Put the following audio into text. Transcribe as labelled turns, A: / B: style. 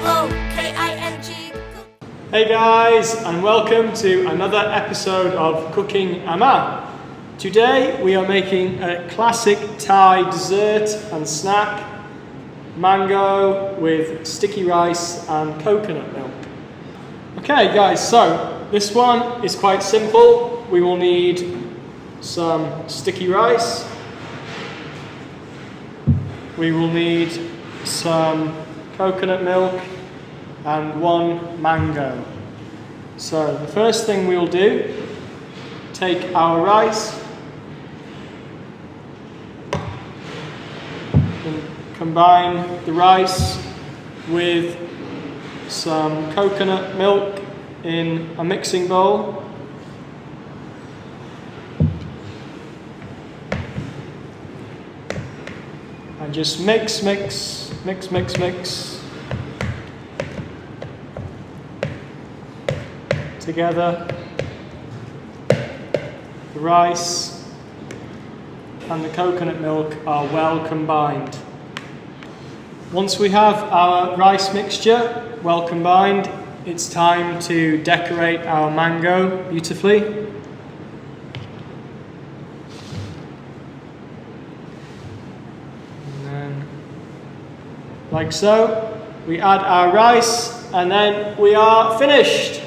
A: mouthwatering.
B: Hey guys, and welcome to another episode of Cooking Ama. Today we are making a classic Thai dessert and snack, mango with sticky rice and coconut milk. Okay guys, so this one is quite simple. We will need some sticky rice. We will need some coconut milk and one mango. So the first thing we'll do, take our rice and combine the rice with some coconut milk in a mixing bowl. And just mix together. The rice and the coconut milk are well combined. Once we have our rice mixture well combined, it's time to decorate our mango beautifully. And then, like so, we add our rice and then we are finished.